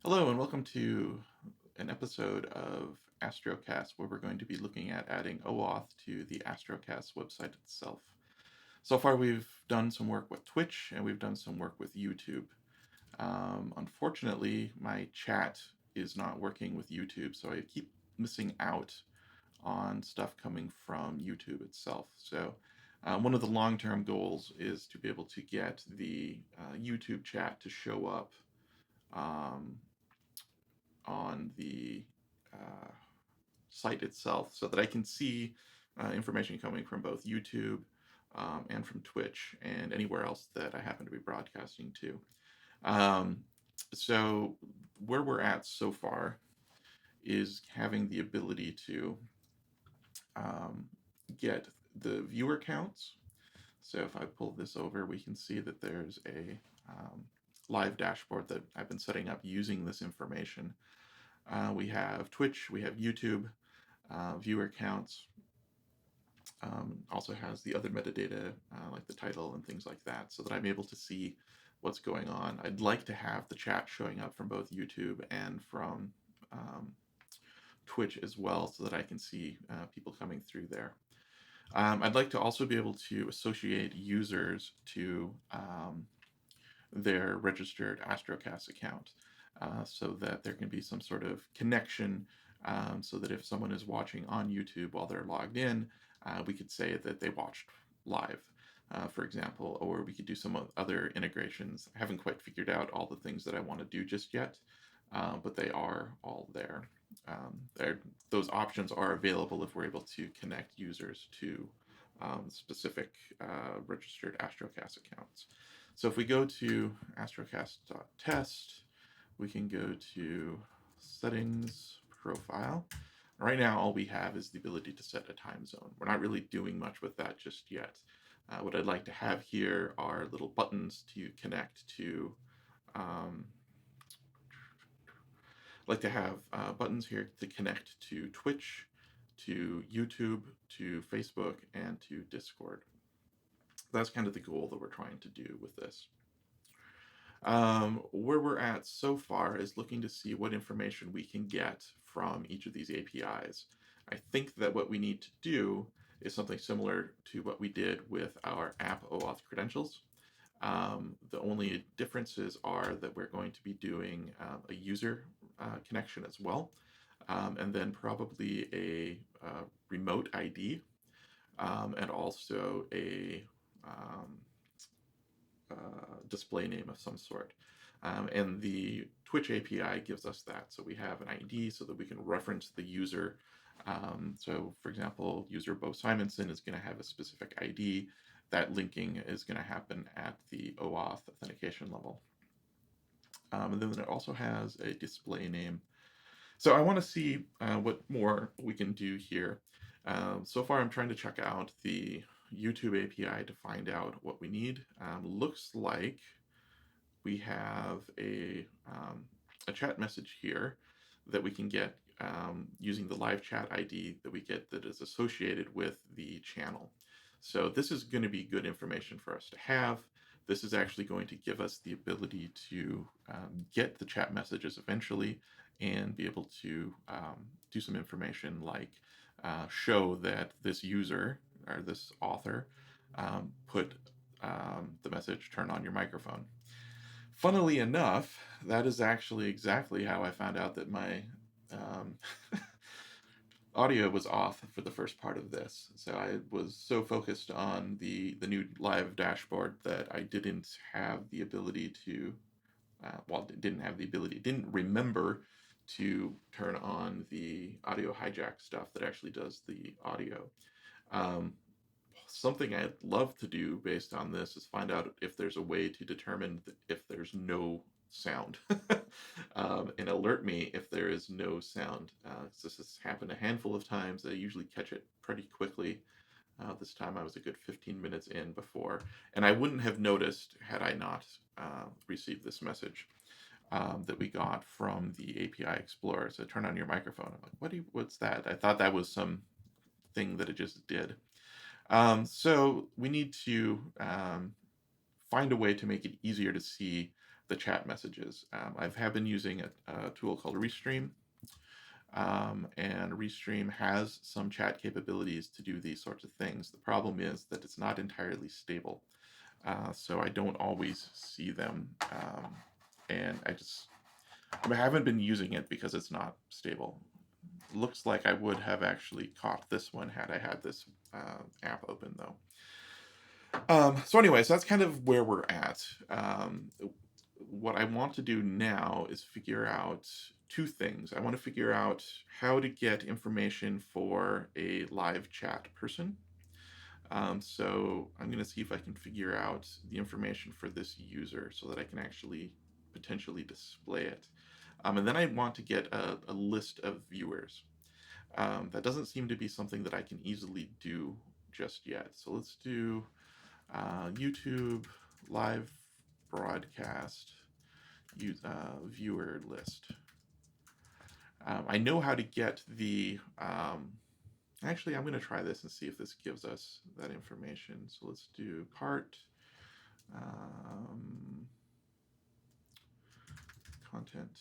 Hello, and welcome to an episode of Astrocasts where we're going to be looking at adding OAuth to the Astrocasts website itself. So far, we've done some work with Twitch and we've done some work with YouTube. Unfortunately, my chat is not working with YouTube, so I keep missing out on stuff coming from YouTube itself. So, one of the long term goals is to be able to get the YouTube chat to show up um, on the uh, site itself so that I can see information coming from both YouTube and from Twitch and anywhere else that I happen to be broadcasting to. Um, so, where we're at so far is having the ability to um, get the viewer counts. So, if I pull this over, we can see that there's a live dashboard that I've been setting up using this information. We have Twitch, we have YouTube, viewer counts. Also has the other metadata like the title and things like that, so that I'm able to see what's going on. I'd like to have the chat showing up from both YouTube and from um, Twitch as well, so that I can see people coming through there. I'd like to also be able to associate users to their registered Astrocast account, so that there can be some sort of connection, so that if someone is watching on YouTube while they're logged in, we could say that they watched live, for example, or we could do some other integrations. I haven't quite figured out all the things that I want to do just yet, but they are all there. Those options are available if we're able to connect users to specific registered Astrocast accounts. So if we go to astrocast.test, we can go to settings, profile. Right now, all we have is the ability to set a time zone. We're not really doing much with that just yet. What I'd like to have here are little buttons to connect to. Like to have buttons here to connect to Twitch, to YouTube, to Facebook, and to Discord. That's kind of the goal that we're trying to do with this. Where we're at so far is looking to see what information we can get from each of these APIs. I think that what we need to do is something similar to what we did with our app OAuth credentials. The only differences are that we're going to be doing a user connection as well, and then probably a remote ID, and also a display name of some sort. And the Twitch API gives us that. So we have an ID so that we can reference the user. So, for example, user Beau Simensen is going to have a specific ID. That linking is going to happen at the OAuth authentication level. And then it also has a display name. So I want to see what more we can do here. So far, I'm trying to check out the YouTube API to find out what we need. Looks like we have a chat message here that we can get using the live chat ID that we get that is associated with the channel. So this is going to be good information for us to have. This is actually going to give us the ability to get the chat messages eventually and be able to do some information like show that this user or this author put the message, turn on your microphone. Funnily enough, that is actually exactly how I found out that my um, audio was off for the first part of this. So I was so focused on the new live dashboard that I didn't have the ability to, didn't remember to turn on the audio hijack stuff that actually does the audio. Um, Something I'd love to do based on this is find out if there's a way to determine if there's no sound and alert me if there is no sound. This has happened a handful of times. I usually catch it pretty quickly. This time I was a good 15 minutes in before, and I wouldn't have noticed had I not received this message that we got from the API Explorer. So turn on your microphone. I'm like, what's that? I thought that was some thing that it just did. So we need to find a way to make it easier to see the chat messages. I have been using a tool called Restream, and Restream has some chat capabilities to do these sorts of things. The problem is that it's not entirely stable, so I don't always see them, and I haven't been using it because it's not stable. Looks like I would have actually caught this one had I had this app open, though. So anyway, so that's kind of where we're at. What I want to do now is figure out two things. I want to figure out how to get information for a live chat person. So I'm going to see if I can figure out the information for this user so that I can actually potentially display it. And then I want to get a list of viewers. That doesn't seem to be something that I can easily do just yet. So let's do YouTube live broadcast viewer list. I know how to get the actually, I'm going to try this and see if this gives us that information. So let's do cart content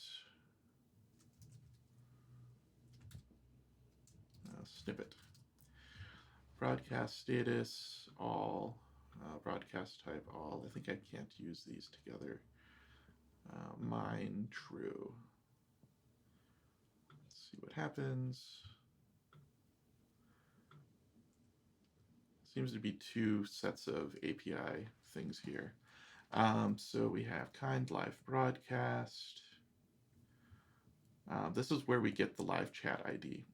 snippet, broadcast status all, broadcast type all. I think I can't use these together. Mine true. Let's see what happens. Seems to be two sets of API things here. So we have kind live broadcast. This is where we get the live chat ID.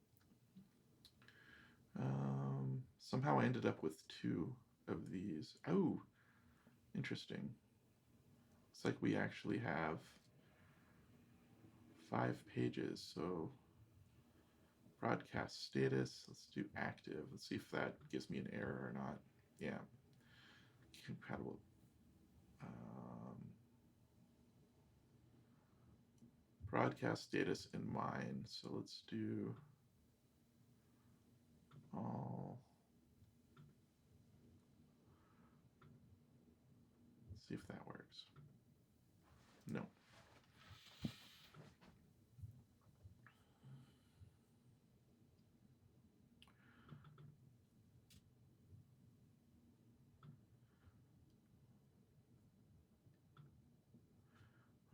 Somehow I ended up with two of these. Oh, interesting. Looks like we actually have 5 pages. So broadcast status, let's do active. Let's see if that gives me an error or not. Yeah. Compatible. Broadcast status in mine. So let's do all. Let's see if that works. No.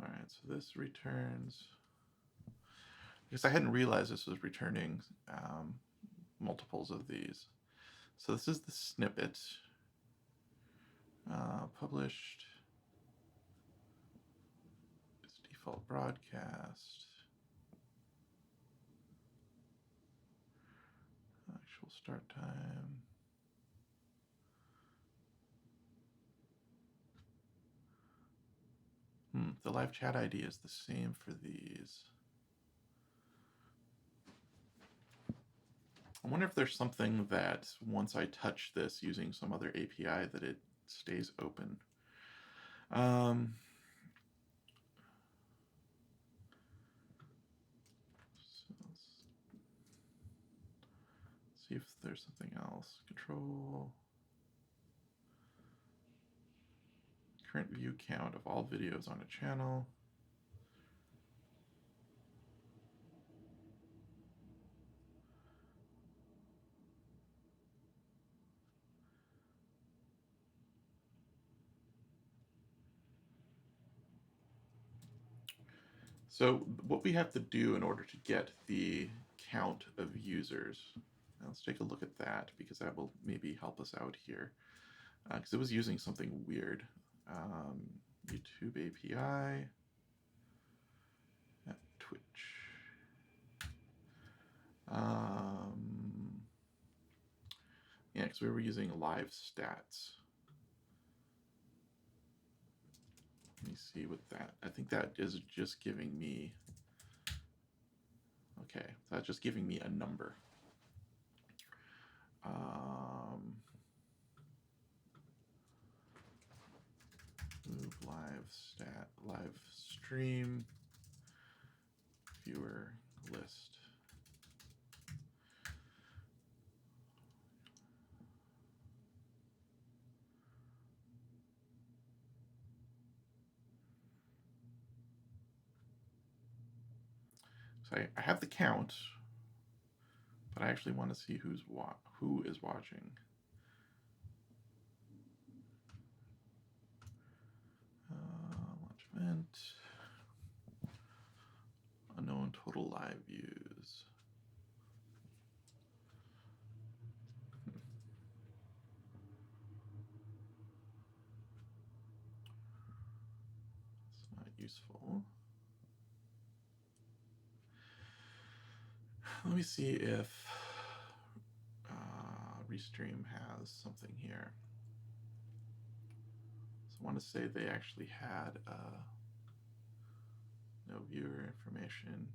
All right, so this returns, because I hadn't realized this was returning multiples of these. So this is the snippet, published, it's default broadcast, actual start time. The live chat ID is the same for these. I wonder if there's something that once I touch this using some other API that it stays open. So let's see if there's something else. Control. Current view count of all videos on a channel. So what we have to do in order to get the count of users, let's take a look at that because that will maybe help us out here. Because it was using something weird. YouTube API at Twitch. Yeah, because we were using live stats. Let me see what that, I think that is just giving me, okay, that's just giving me a number. Move live stream, viewer list. So I have the count, but I actually want to see who is watching. Launch event. Unknown total live views. It's not useful. Let me see if Restream has something here. So I want to say they actually had no viewer information.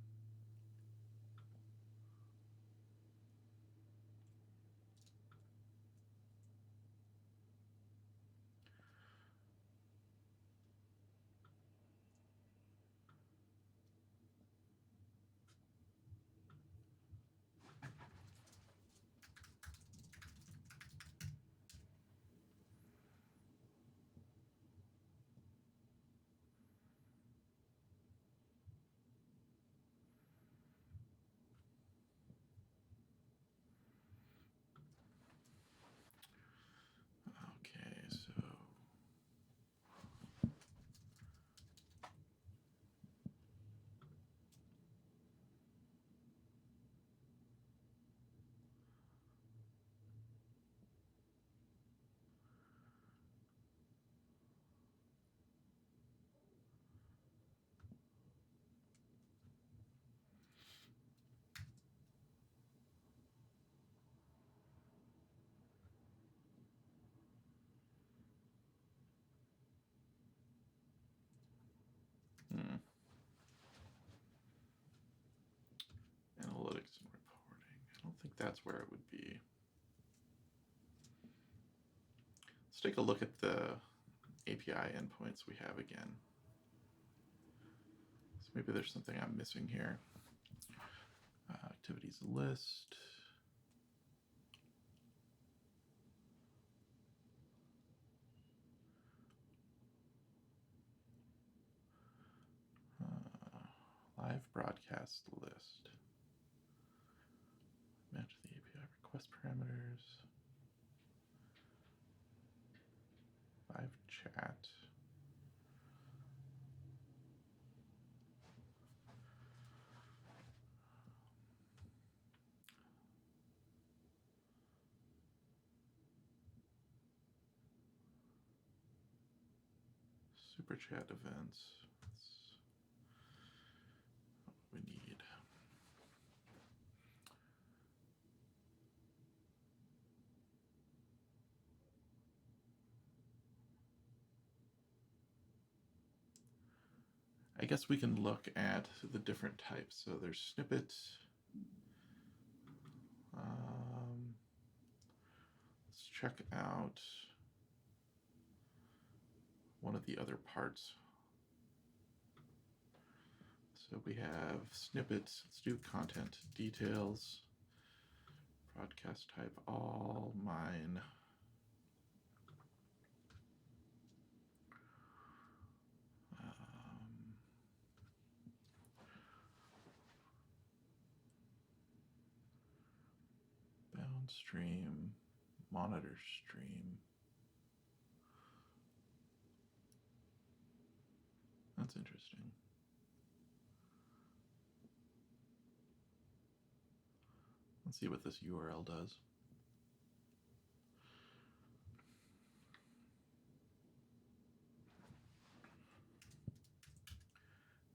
Okay, so analytics and reporting. I don't think that's where it would be. Let's take a look at the API endpoints we have again. So maybe there's something I'm missing here. Activities list. Live broadcast list. Match the API request parameters. Live chat. Super chat events. That's what we need. I guess we can look at the different types. So there's snippets. Let's check out one of the other parts. So we have snippets. Let's do content details. Broadcast type all, mine. Bound stream, monitor stream. That's interesting. Let's see what this URL does.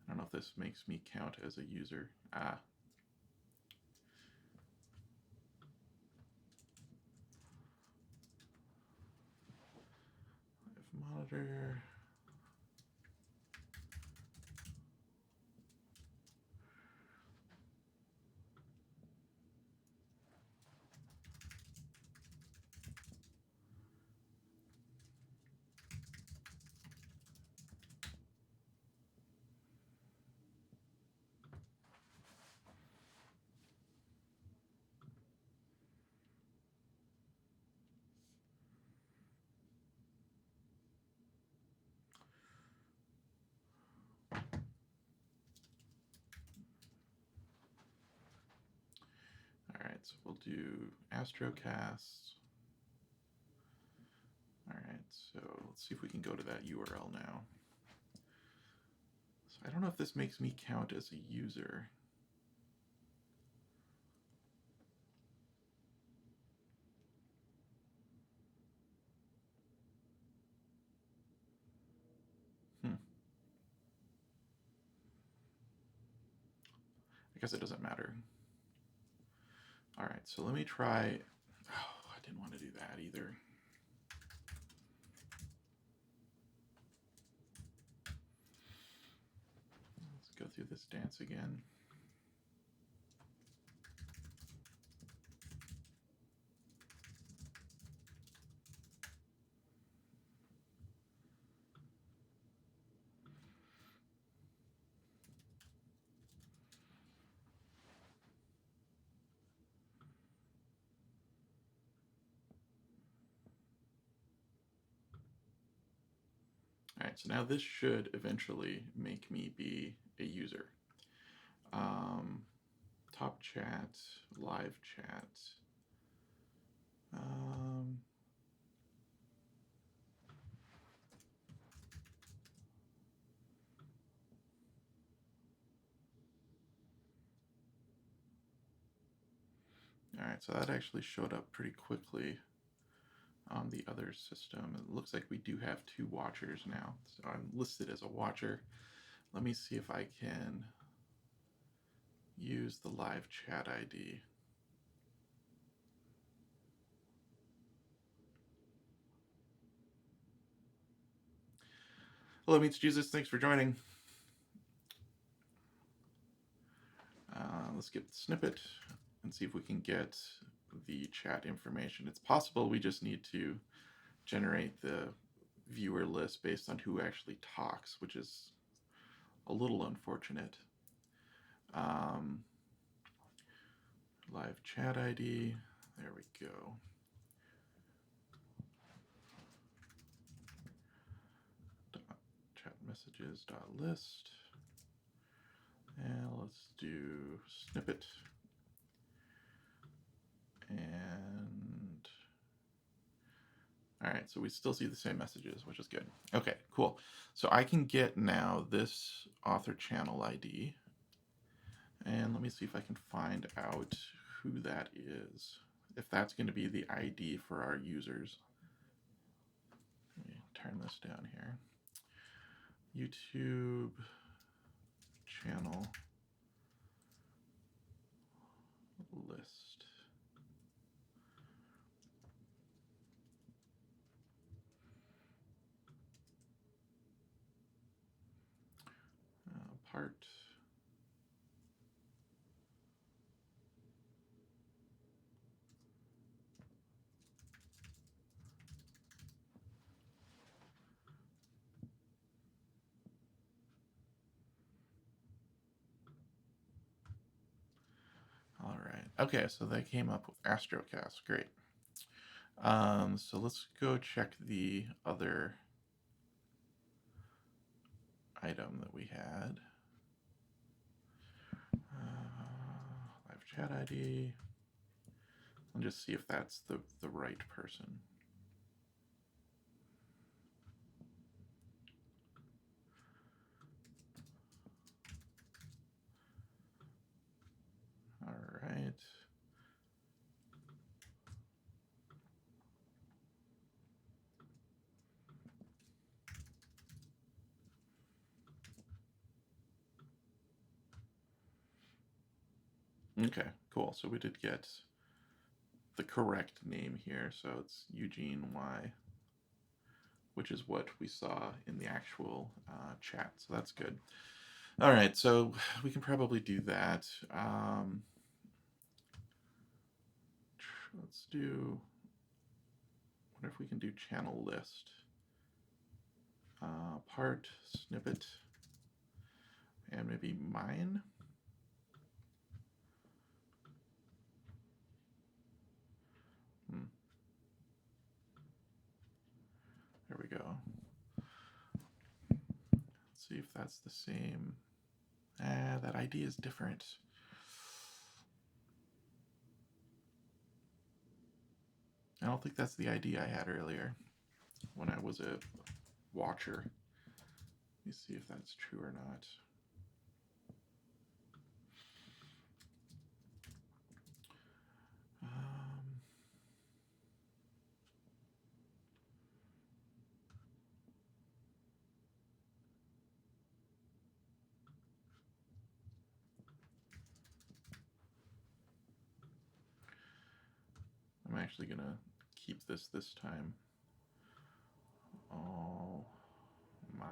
I don't know if this makes me count as a user. Live monitor. right, so we'll do Astrocasts. All right, so let's see if we can go to that URL now. So I don't know if this makes me count as a user. I guess it doesn't matter. All right, so let me try. Oh, I didn't want to do that either. Let's go through this dance again. All right, so now this should eventually make me be a user. Top chat, live chat. All right, so that actually showed up pretty quickly on the other system. It looks like we do have 2 watchers now. So I'm listed as a watcher. Let me see if I can use the live chat ID. Hello, Meets Jesus. Thanks for joining. Let's get the snippet and see if we can get the chat information. It's possible we just need to generate the viewer list based on who actually talks, which is a little unfortunate. Live chat ID. There we go. Chat messages list. And let's do snippet. And all right, so we still see the same messages, which is good. Okay, cool. So I can get now this author channel ID. And let me see if I can find out who that is. If that's going to be the ID for our users. Let me turn this down here. YouTube channel list. Part. All right. Okay, so they came up with Astrocasts. Great. So let's go check the other item that we had. Live chat ID. And just see if that's the right person. All right. Okay, cool. So we did get the correct name here. So it's Eugene Y, which is what we saw in the actual chat. So that's good. All right, so we can probably do that. Let's do, what if we can do channel list? Part, snippet, and maybe mine. There we go. Let's see if that's the same. That ID is different. I don't think that's the ID I had earlier when I was a watcher. Let me see if that's true or not. I'm actually going to keep this time. All mine.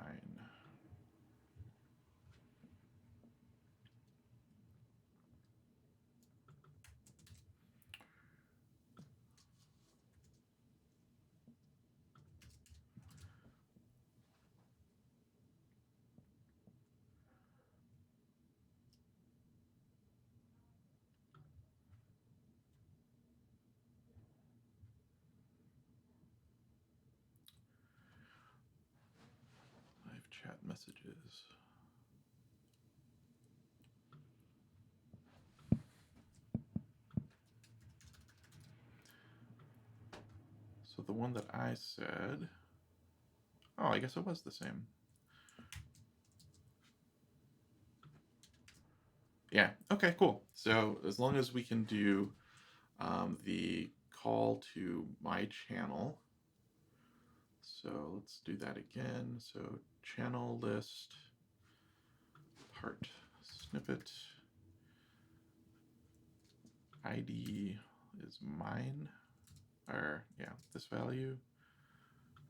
Live chat messages. So the one that I said, oh, I guess it was the same. Yeah, okay, cool. So as long as we can do the call to my channel. So let's do that again. So channel list, part snippet, ID is mine, or yeah, this value,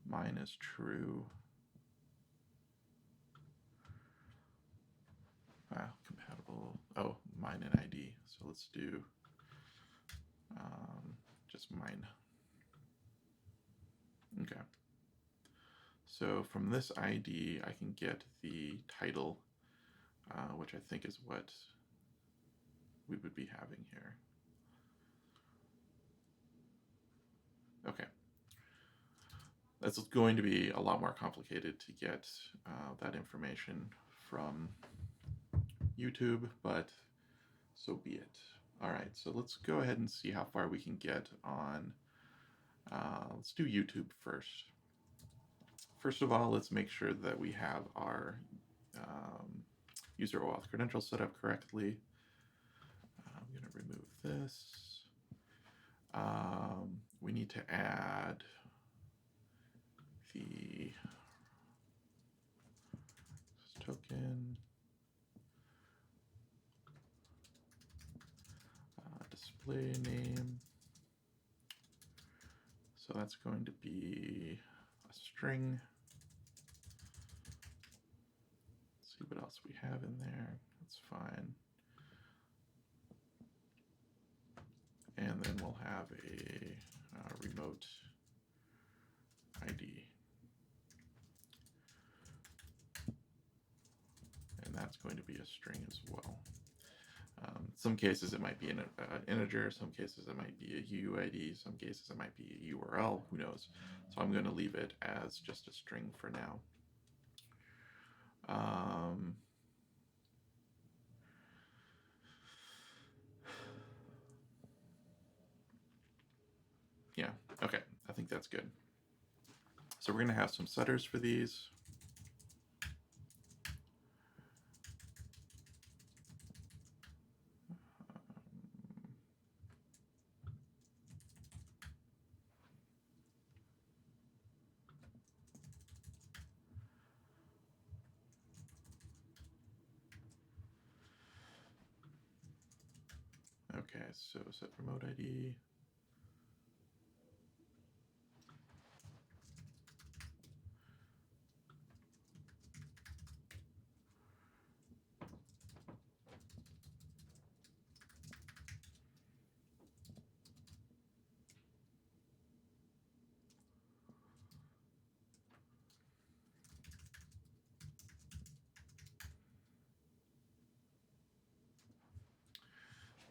mine is true. Compatible, oh, mine and ID. So let's do just mine. Okay. So from this ID, I can get the title, which I think is what we would be having here. Okay. That's going to be a lot more complicated to get that information from YouTube, but so be it. All right, so let's go ahead and see how far we can get on, let's do YouTube first. First of all, let's make sure that we have our user OAuth credentials set up correctly. I'm going to remove this. We need to add the token, display name. So that's going to be a string. Let's see what else we have in there. That's fine. And then we'll have a remote ID. And that's going to be a string as well. Some cases it might be an integer, some cases it might be a UUID, some cases it might be a URL, who knows. So I'm going to leave it as just a string for now. Yeah, okay, I think that's good. So we're going to have some setters for these. Okay, so set remote ID.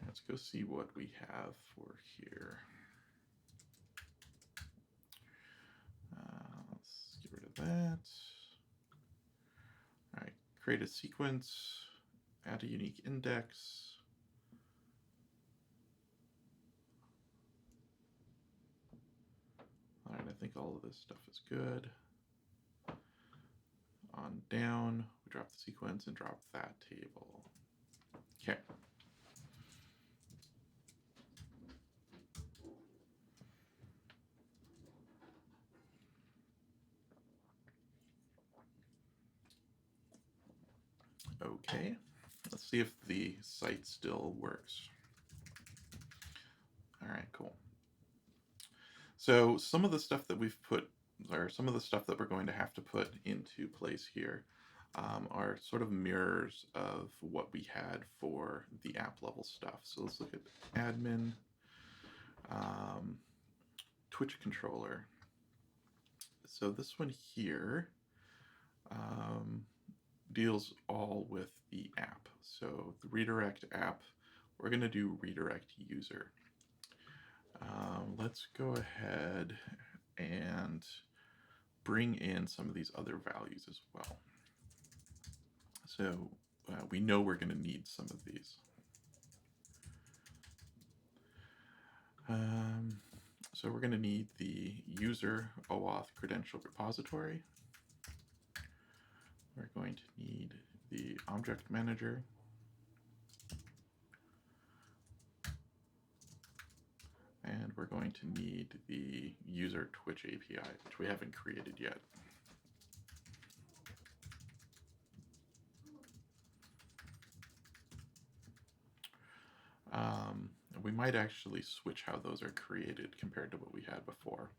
Let's go see what we have for here. Let's get rid of that. All right, create a sequence, add a unique index. All right, I think all of this stuff is good. On down, we drop the sequence and drop that table. Okay. Okay, let's see if the site still works. All right, cool. So some of the stuff that we've put, or some of the stuff that we're going to have to put into place here are sort of mirrors of what we had for the app level stuff. So let's look at admin, Twitch controller. So this one here deals all with the app. So the redirect app, we're going to do redirect user. Let's go ahead and bring in some of these other values as well. So we know we're going to need some of these. So we're going to need the user OAuth credential repository. We're going to need the object manager. And we're going to need the user Twitch API, which we haven't created yet. We might actually switch how those are created compared to what we had before.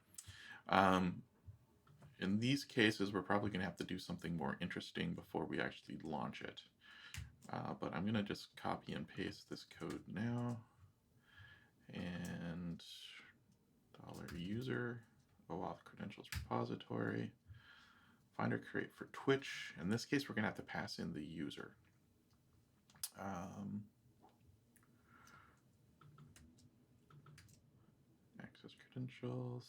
In these cases, we're probably going to have to do something more interesting before we actually launch it. But I'm going to just copy and paste this code now. And $user OAuth credentials repository. Finder create for Twitch. In this case, we're going to have to pass in the user. Access credentials.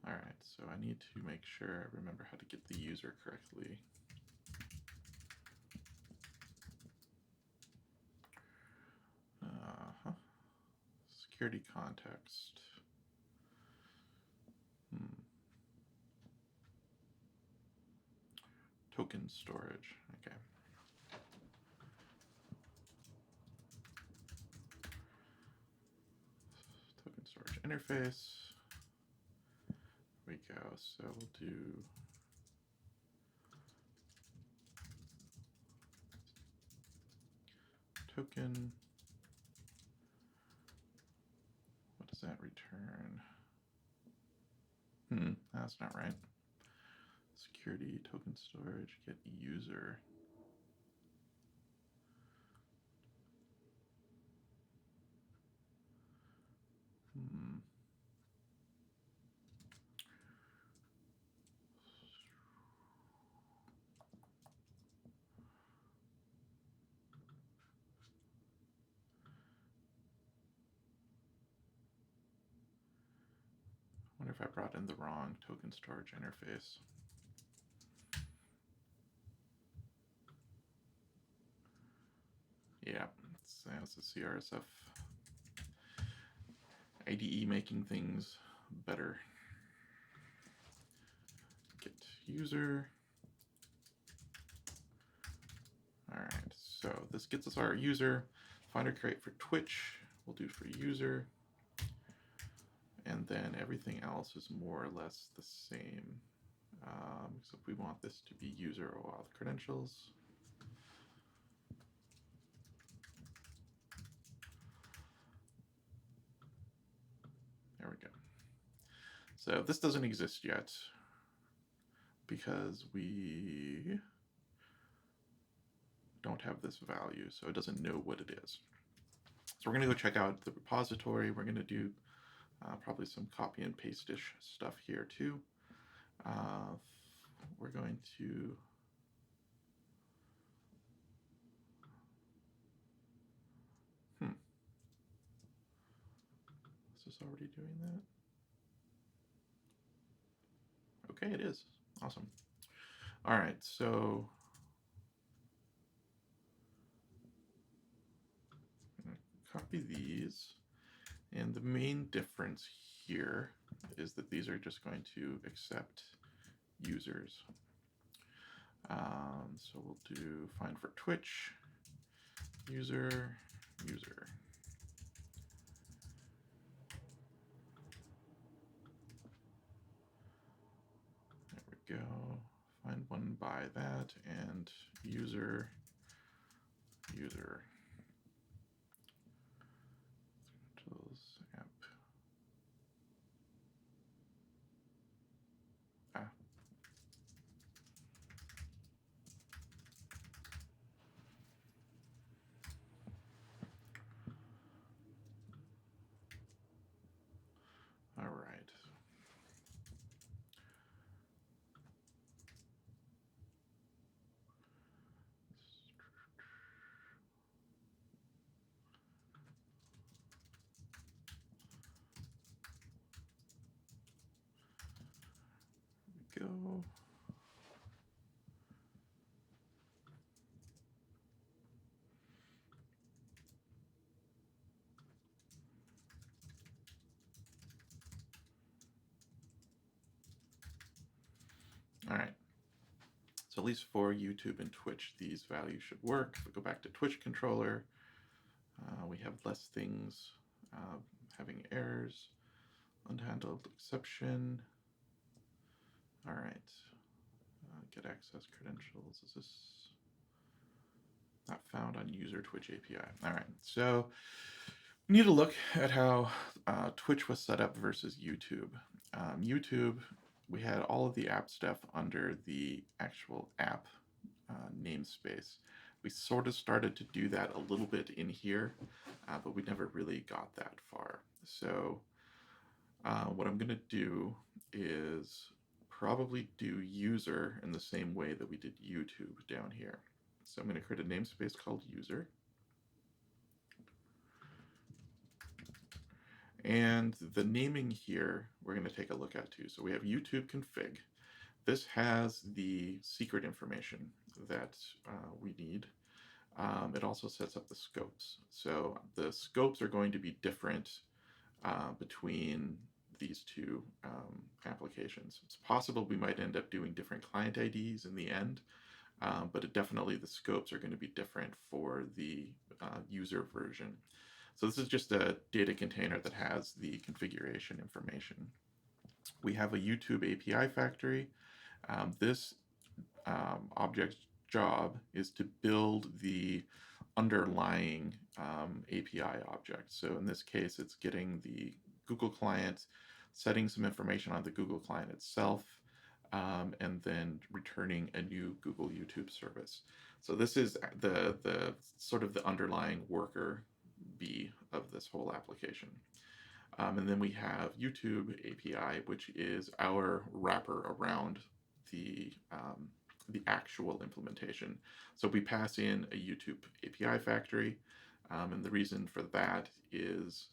All right, so I need to make sure I remember how to get the user correctly. Security context. Token storage, okay. Token storage interface. There we go, so we'll do token. What does that return? That's not right. Security, token storage, get user. I wonder if I brought in the wrong token storage interface. Yeah, it's a CRSF IDE making things better. Get user. All right, so this gets us our user. Finder create for Twitch, we'll do for user. And then everything else is more or less the same. Except we want this to be user OAuth credentials. There we go. So this doesn't exist yet because we don't have this value, so it doesn't know what it is. So we're going to go check out the repository. We're going to do probably some copy and paste-ish stuff here too. We're going to Is this already doing that? Okay, it is. Awesome. All right, so copy these. And the main difference here is that these are just going to accept users. So we'll do find for Twitch, user. There we go. Find one by that and user. App. All right. Go. All right. So at least for YouTube and Twitch, these values should work. If we go back to Twitch controller, we have less things having errors, unhandled exception. All right. Get access credentials. Is this not found on user Twitch API? All right. So we need to look at how Twitch was set up versus YouTube. YouTube, we had all of the app stuff under the actual app namespace. We sort of started to do that a little bit in here, but we never really got that far. So what I'm going to do is probably do user in the same way that we did YouTube down here. So I'm going to create a namespace called user. And the naming here, we're going to take a look at too. So we have YouTube config. This has the secret information that we need. It also sets up the scopes. So the scopes are going to be different between these two applications. It's possible we might end up doing different client IDs in the end, but definitely the scopes are going to be different for the user version. So this is just a data container that has the configuration information. We have a YouTube API factory. This object's job is to build the underlying API object. So in this case, it's getting the Google client, setting some information on the Google client itself, and then returning a new Google YouTube service. So this is the sort of the underlying worker bee of this whole application. And then we have YouTube API, which is our wrapper around the actual implementation. So we pass in a YouTube API factory, and the reason for that is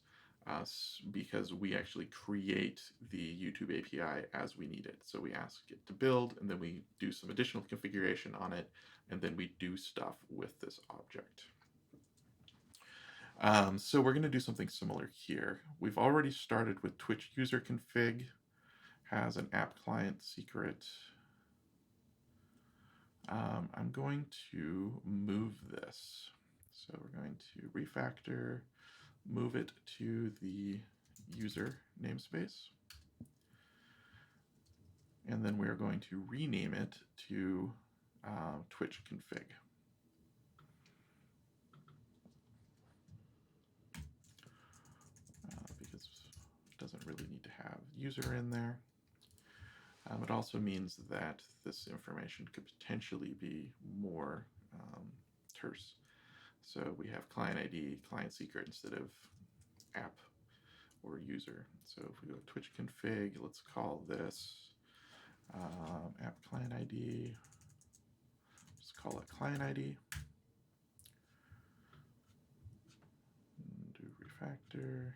because we actually create the YouTube API as we need it. So we ask it to build, and then we do some additional configuration on it, and then we do stuff with this object. So we're going to do something similar here. We've already started with Twitch user config, has an app client secret. I'm going to move this. So we're going to refactor, move it to the user namespace. And then we're going to rename it to Twitch config. Because it doesn't really need to have user in there. It also means that this information could potentially be more terse. So we have client ID, client secret instead of app or user. So if we go to Twitch config, let's call this app client ID. Just call it client ID. And do refactor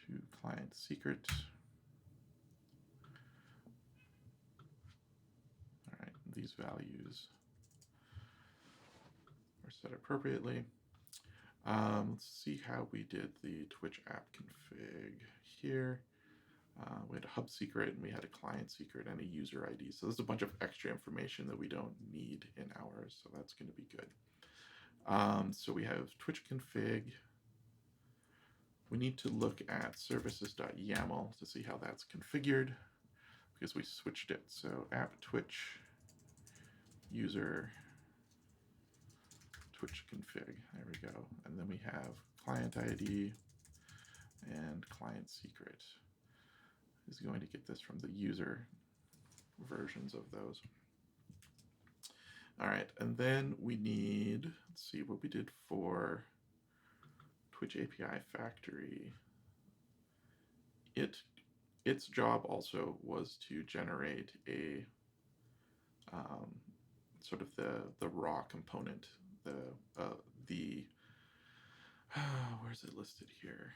to client secret. All right, these values are set appropriately. Let's see how we did the Twitch app config here. We had a hub secret, and we had a client secret, and a user ID. So there's a bunch of extra information that we don't need in ours, so that's going to be good. So we have Twitch config. We need to look at services.yaml to see how that's configured, because we switched it. So app Twitch user Twitch config. There we go. And then we have client ID and client secret. Is going to get this from the user versions of those. All right, and then we need, let's see what we did for Twitch API Factory. Its job also was to generate a sort of the raw component, where's it listed here?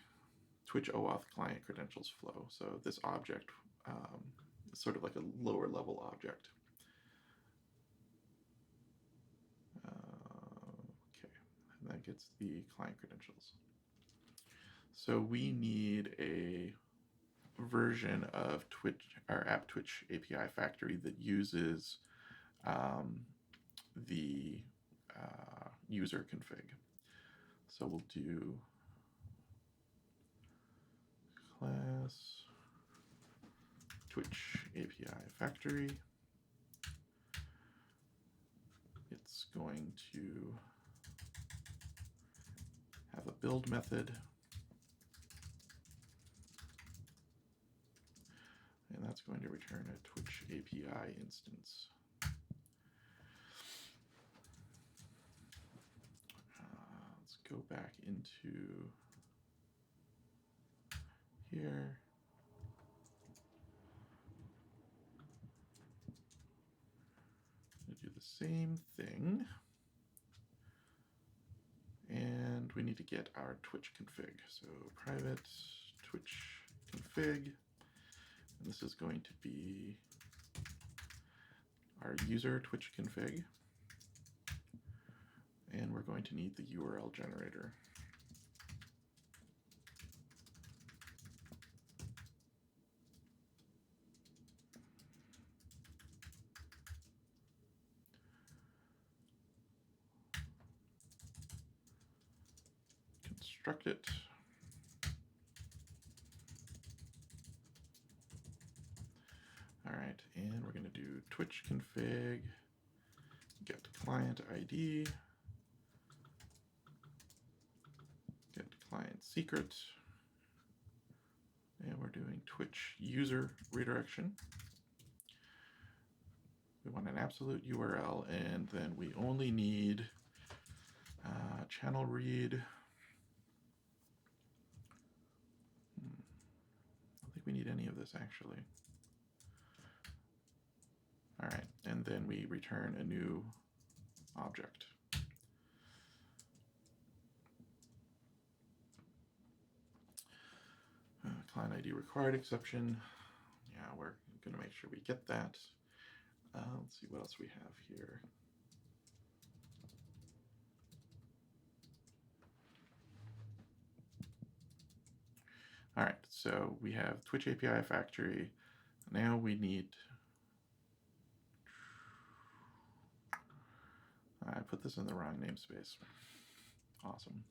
Twitch OAuth client credentials flow. So this object is sort of like a lower level object. Okay, and that gets the client credentials. So we need a version of Twitch, our app Twitch API Factory, that uses the user config. So we'll do class Twitch API Factory. It's going to have a build method, and that's going to return a Twitch API instance. Let's go back into here. I'm going to do the same thing. And we need to get our Twitch config. So private Twitch config. And this is going to be our user Twitch config. And we're going to need the URL generator. Construct it. All right, and we're going to do Twitch config, get client ID, get client secret, and we're doing Twitch user redirection. We want an absolute URL, and then we only need channel read. I don't think we need any of this actually. All right, and then we return a new object. Client ID required exception. Yeah, we're going to make sure we get that. Let's see what else we have here. All right, so we have Twitch API Factory. Now we need, I put this in the wrong namespace. Awesome.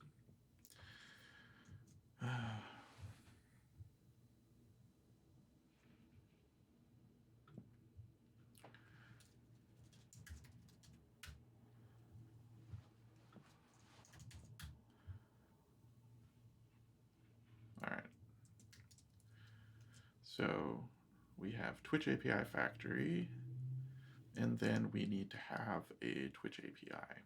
All right. So we have Twitch API Factory, and then we need to have a Twitch API.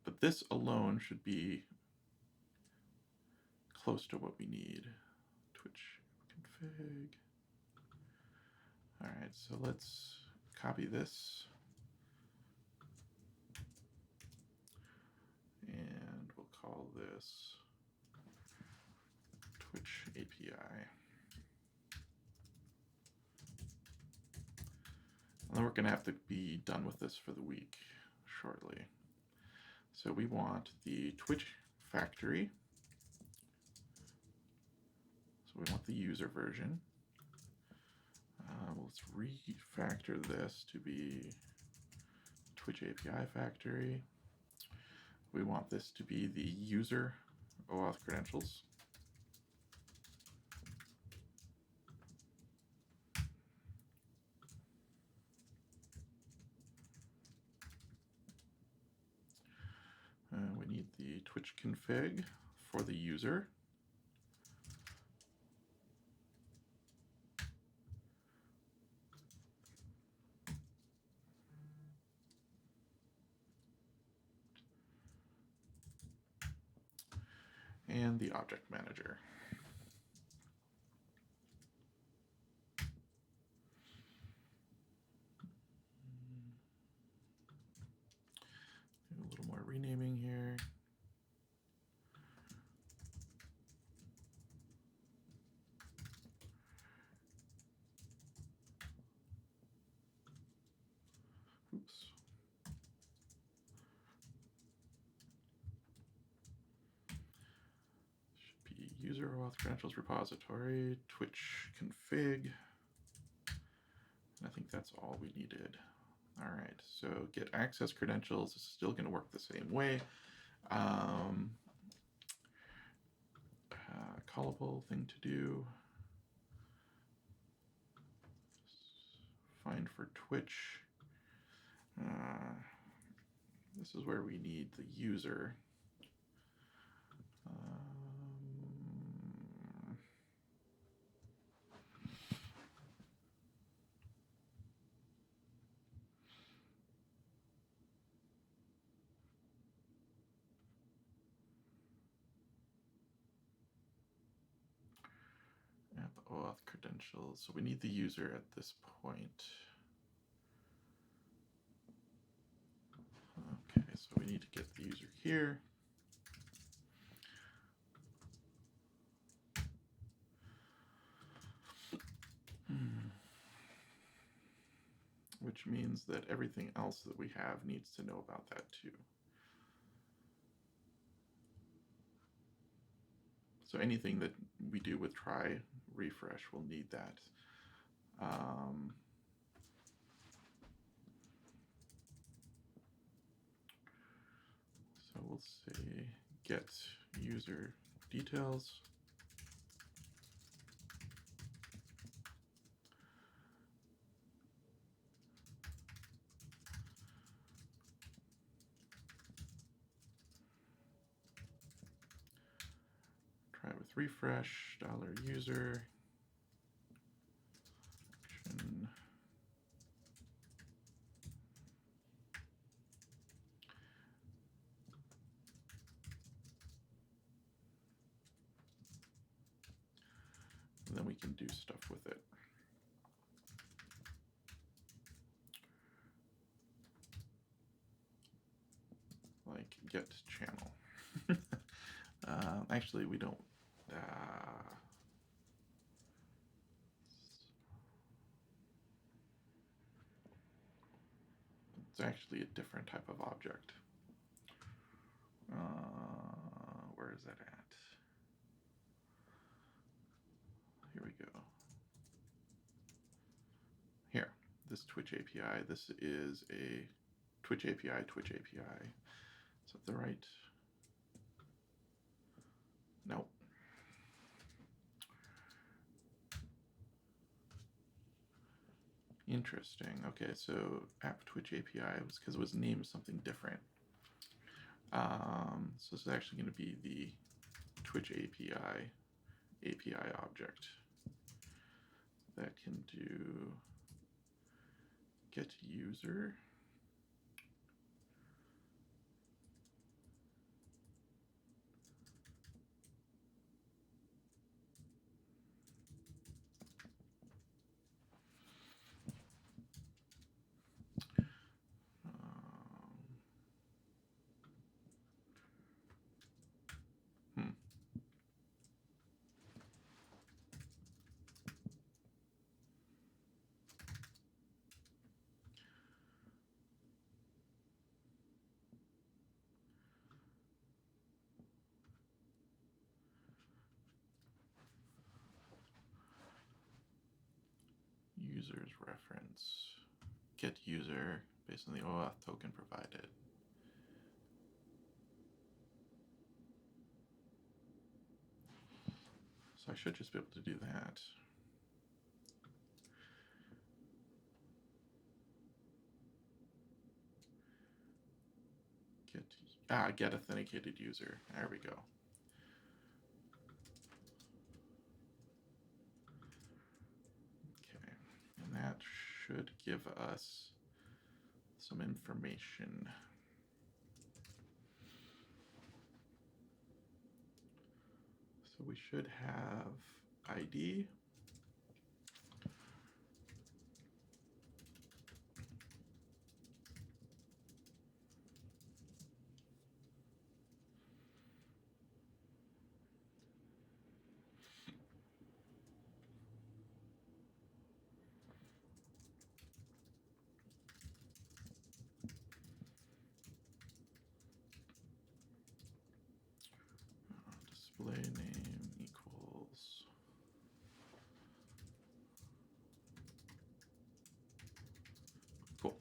But this alone should be close to what we need. Twitch config. All right, so let's copy this. And we'll call this Twitch API. And then we're going to have to be done with this for the week shortly. So we want the Twitch factory. So we want the user version. Let's refactor this to be Twitch API factory. We want this to be the user OAuth credentials. We need the Twitch config for the user. And the object manager. Do a little more renaming here. Oops. Should be user OAuth credentials repository, Twitch config. And I think that's all we needed. All right, so get access credentials is still going to work the same way. Callable thing to do. Find for Twitch. This is where we need the user. App OAuth credentials. So we need the user at this point. Okay, so we need to get the user here. Which means that everything else that we have needs to know about that too. So anything that we do with try refresh will need that. So we'll say get user details. Try with refresh, $user. Action. And then we can do stuff with it. Like get channel. Actually, we don't. It's actually a different type of object. Where is that at? Here we go. Here, this Twitch API. This is a Twitch API, Twitch API. Is that the right? Nope. Interesting. Okay, so app Twitch API was because it was named something different. So this is actually going to be the Twitch API object that can do get user. users reference get user based on the OAuth token provided. So I should just be able to do that. Get authenticated user. There we go. Okay, and that should give us some information. So we should have ID. Display name equals cool.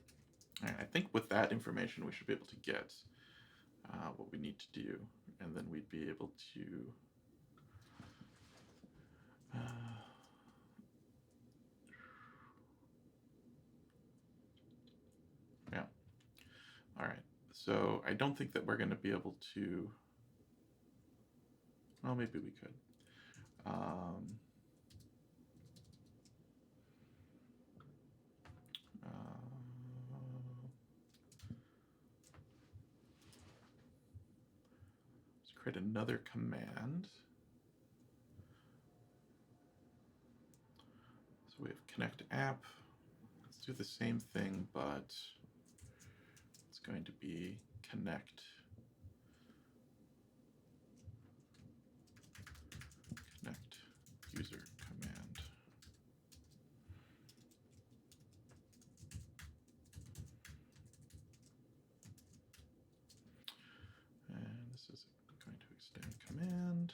All right, I think with that information we should be able to get what we need to do, and then we'd be able to yeah. All right, so I don't think that we're going to be able to, well, maybe we could. Let's create another command. So we have connect app. Let's do the same thing, but it's going to be connect user command. And this is going to extend command.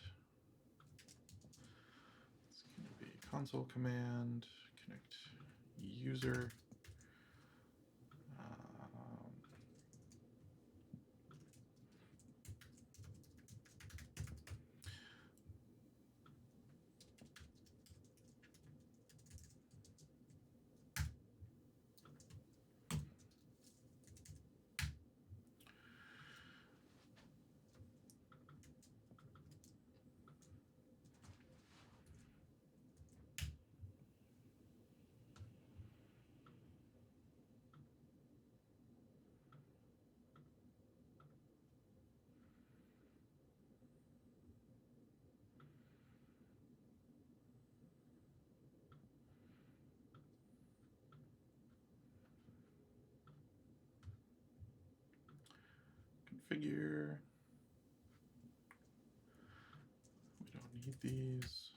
It's going to be console command, connect user. Configure. We don't need these.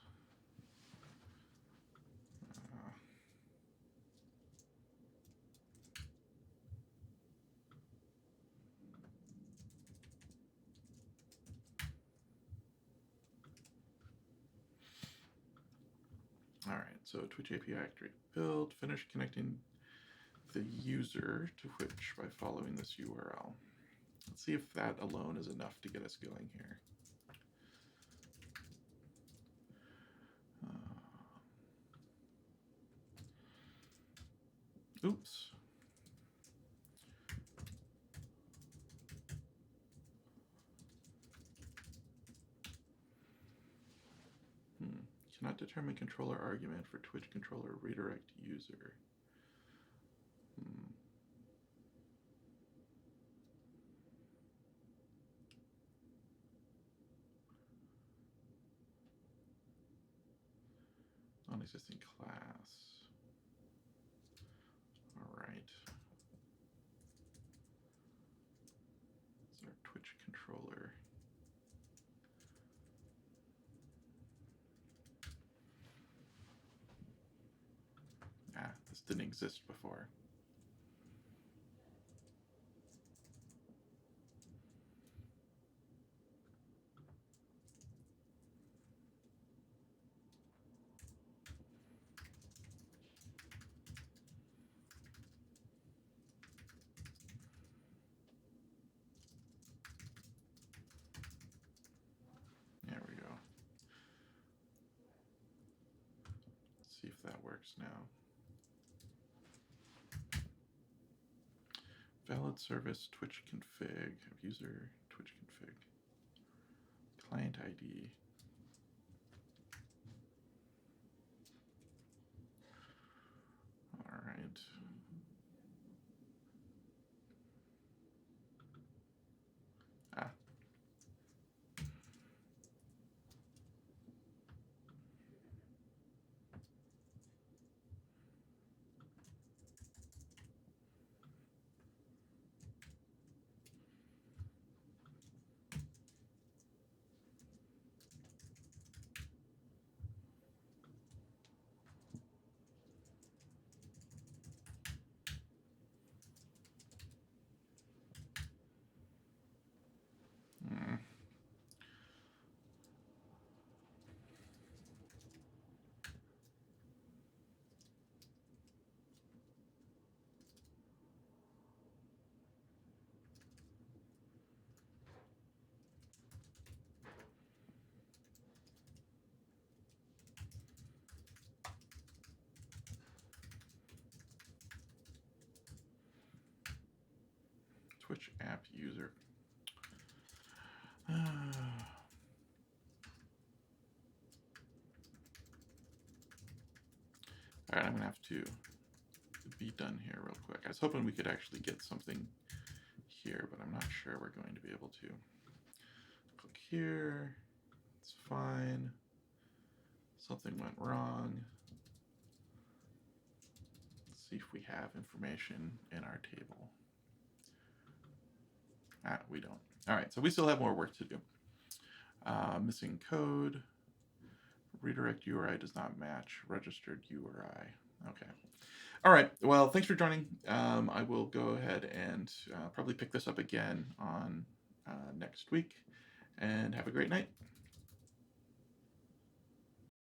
All right, so Twitch API activate build, finish connecting the user to Twitch by following this URL. Let's see if that alone is enough to get us going here. Oops. Cannot determine controller argument for Twitch controller redirect user. Non-existing class. All right. It's our Twitch controller. This didn't exist before. see if that works now. Valid service Twitch config, user Twitch config, client ID. All right. Ah. Twitch app user. All right, I'm gonna have to be done here real quick. I was hoping we could actually get something here, but I'm not sure we're going to be able to. Click here, it's fine. Something went wrong. Let's see if we have information in our table. Ah, we don't. All right, so we still have more work to do. Missing code. Redirect URI does not match registered URI. Okay. All right. Well, thanks for joining. I will go ahead and probably pick this up again on next week. And have a great night.